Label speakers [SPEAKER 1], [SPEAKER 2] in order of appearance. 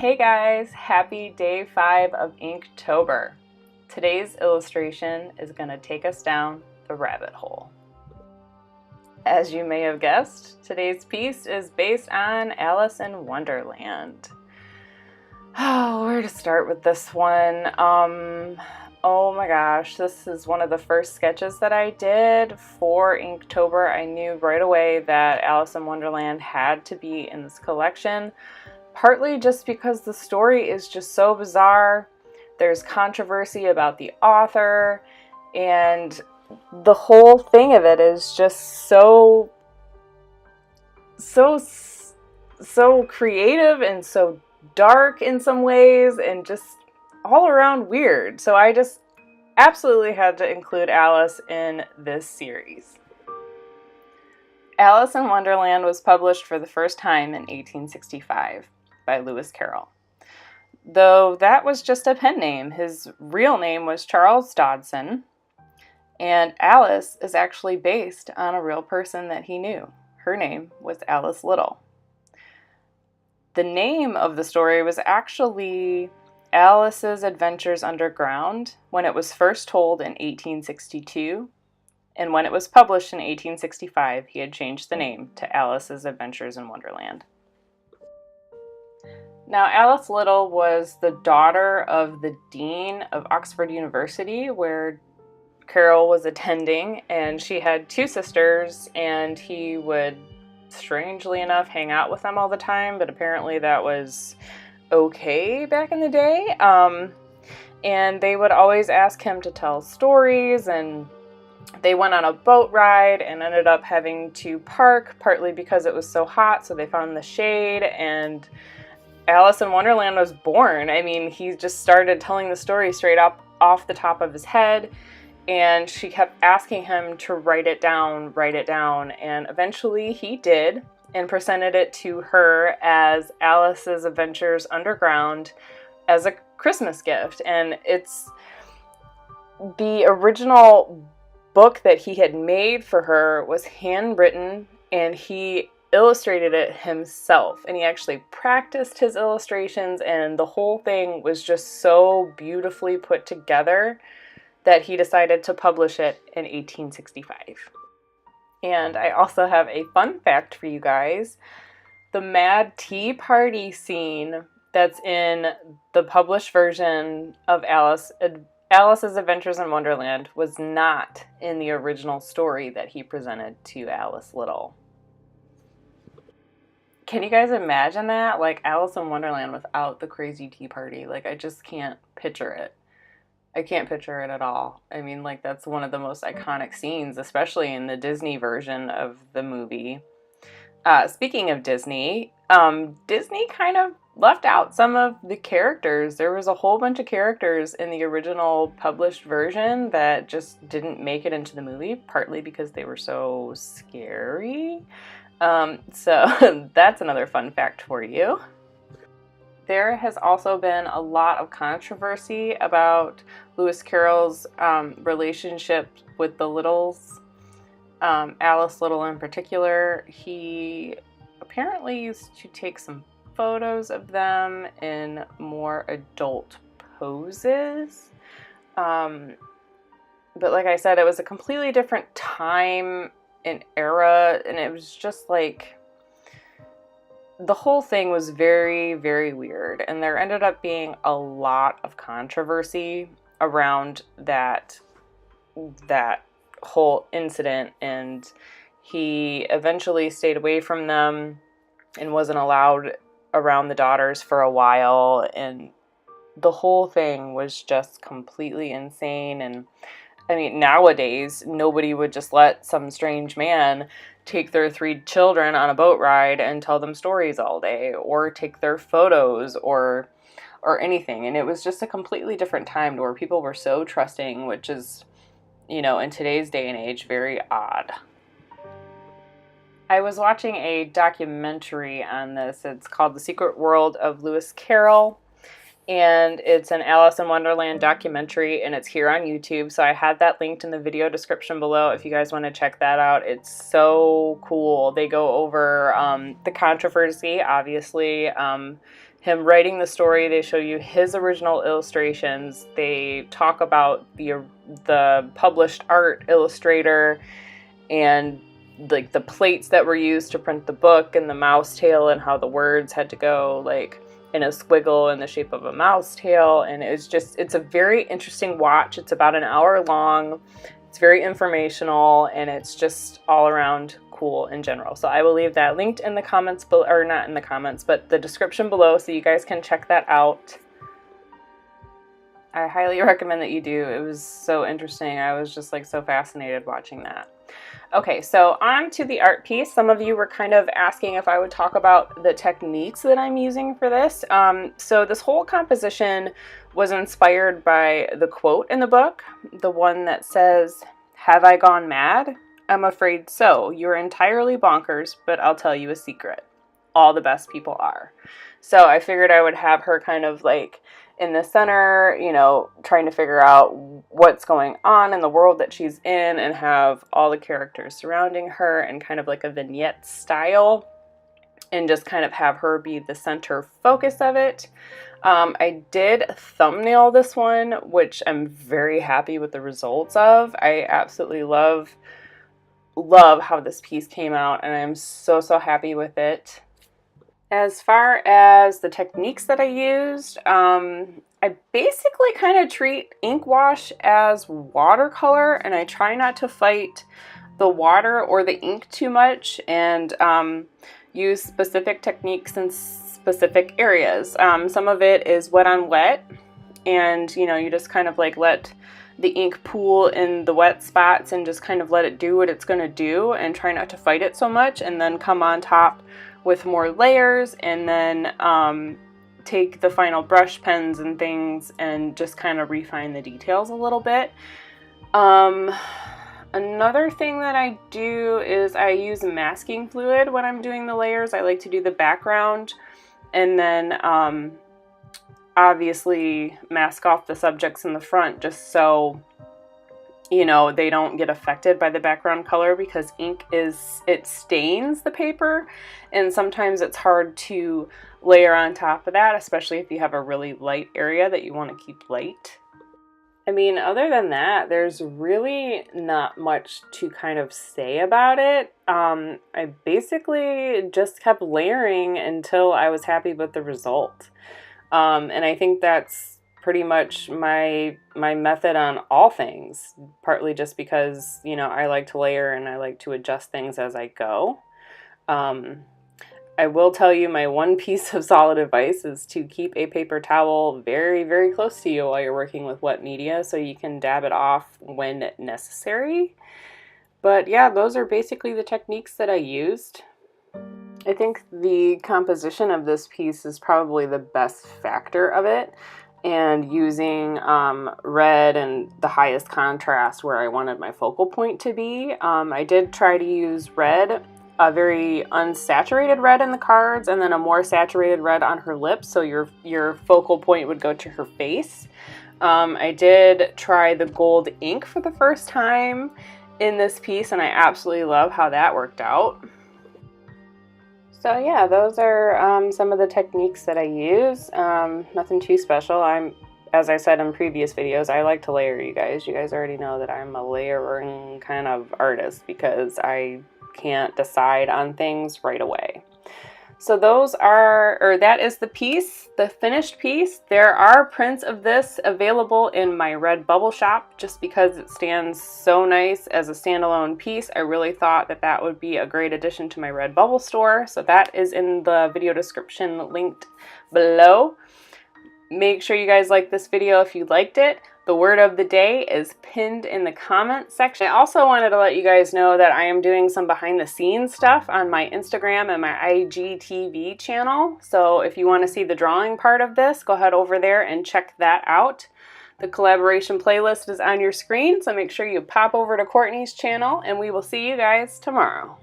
[SPEAKER 1] Hey guys, happy day 5 of Inktober. Today's illustration is going to take us down the rabbit hole. As you may have guessed, today's piece is based on Alice in Wonderland. Oh, where to start with this one? Oh my gosh, this is one of the first sketches that I did for Inktober. I knew right away that Alice in Wonderland had to be in this collection. Partly just because the story is just so bizarre. There's controversy about the author, and the whole thing of it is just so creative and so dark in some ways, and just all around weird. So I just absolutely had to include Alice in this series. Alice in Wonderland was published for the first time in 1865. By Lewis Carroll. Though that was just a pen name. His real name was Charles Dodson, and Alice is actually based on a real person that he knew. Her name was Alice Little. The name of the story was actually Alice's Adventures Underground when it was first told in 1862, and when it was published in 1865, he had changed the name to Alice's Adventures in Wonderland. Now, Alice Little was the daughter of the dean of Oxford University, where Carroll was attending, and she had two sisters, and he would, strangely enough, hang out with them all the time, but apparently that was okay back in the day. And they would always ask him to tell stories, and they went on a boat ride and ended up having to park, partly because it was so hot, so they found the shade, and Alice in Wonderland was born. I mean, he just started telling the story straight up off the top of his head, and she kept asking him to write it down, and eventually he did, and presented it to her as Alice's Adventures Underground as a Christmas gift. And it's the original book that he had made for her was handwritten, and he illustrated it himself, and he actually practiced his illustrations, and the whole thing was just so beautifully put together that he decided to publish it in 1865. And I also have a fun fact for you guys. The Mad Tea Party scene that's in the published version of Alice's Adventures in Wonderland was not in the original story that he presented to Alice Little. Can you guys imagine that? Like Alice in Wonderland without the crazy tea party. Like, I just can't picture it. I can't picture it at all. I mean, like, that's one of the most iconic scenes, especially in the Disney version of the movie. Speaking of Disney, Disney kind of left out some of the characters. There was a whole bunch of characters in the original published version that just didn't make it into the movie, partly because they were so scary. So that's another fun fact for you. There has also been a lot of controversy about Lewis Carroll's relationship with the Littles, Alice Little in particular. He apparently used to take some photos of them in more adult poses. But like I said, it was a completely different time and era, and it was just like, the whole thing was very, very weird, and there ended up being a lot of controversy around that whole incident, and he eventually stayed away from them and wasn't allowed around the daughters for a while, and the whole thing was just completely insane. And I mean, nowadays, nobody would just let some strange man take their 3 children on a boat ride and tell them stories all day, or take their photos, or anything. And it was just a completely different time where people were so trusting, which is, you know, in today's day and age, very odd. I was watching a documentary on this. It's called The Secret World of Lewis Carroll. and it's an Alice in Wonderland documentary, and it's here on YouTube. So I have that linked in the video description below if you guys want to check that out. It's so cool. They go over the controversy, obviously, him writing the story. They show you his original illustrations. They talk about the published art illustrator and like the plates that were used to print the book and the mouse tail and how the words had to go like in a squiggle in the shape of a mouse tail. And it's a very interesting watch. It's about an hour long. It's very informational, and it's just all around cool in general. So I will leave that linked in the comments below, or not in the comments, but the description below, so you guys can check that out. I highly recommend that you do. It was so interesting. I was just like so fascinated watching that. Okay, so on to the art piece. Some of you were kind of asking if I would talk about the techniques that I'm using for this. So this whole composition was inspired by the quote in the book, the one that says, "Have I gone mad? I'm afraid so. You're entirely bonkers, but I'll tell you a secret. All the best people are." So I figured I would have her kind of like in the center, you know, trying to figure out what's going on in the world that she's in, and have all the characters surrounding her in kind of like a vignette style, and just kind of have her be the center focus of it. I did thumbnail this one, which I'm very happy with the results of. I absolutely love how this piece came out, and I'm so happy with it. As far as the techniques that I used, I basically kind of treat ink wash as watercolor, and I try not to fight the water or the ink too much, and use specific techniques in specific areas. Some of it is wet on wet, and you know, you just kind of like let the ink pool in the wet spots and just kind of let it do what it's going to do, and try not to fight it so much, and then come on top with more layers, and then take the final brush pens and things and just kind of refine the details a little bit. Another thing that I do is I use masking fluid when I'm doing the layers. I like to do the background, and then obviously mask off the subjects in the front, just so you know they don't get affected by the background color, because ink it stains the paper, and sometimes it's hard to layer on top of that, especially if you have a really light area that you want to keep light. I mean, other than that, there's really not much to kind of say about it. I basically just kept layering until I was happy with the result. And I think that's pretty much my method on all things, partly just because, you know, I like to layer and I like to adjust things as I go. I will tell you, my one piece of solid advice is to keep a paper towel very close to you while you're working with wet media, so you can dab it off when necessary. But yeah, those are basically the techniques that I used. I think the composition of this piece is probably the best factor of it, and using red and the highest contrast where I wanted my focal point to be. I did try to use red, a very unsaturated red in the cards, and then a more saturated red on her lips, so your focal point would go to her face. I did try the gold ink for the first time in this piece, and I absolutely love how that worked out. So yeah, those are some of the techniques that I use. Nothing too special. As I said in previous videos, I like to layer, you guys. You guys already know that I'm a layering kind of artist, because I can't decide on things right away. So that is the piece, the finished piece. There are prints of this available in my Redbubble shop, just because it stands so nice as a standalone piece. I really thought that that would be a great addition to my Redbubble store. So that is in the video description linked below. Make sure you guys like this video if you liked it. The word of the day is pinned in the comment section. I also wanted to let you guys know that I am doing some behind the scenes stuff on my Instagram and my IGTV channel. So if you want to see the drawing part of this, go ahead over there and check that out. The collaboration playlist is on your screen, so make sure you pop over to Courtney's channel, and we will see you guys tomorrow.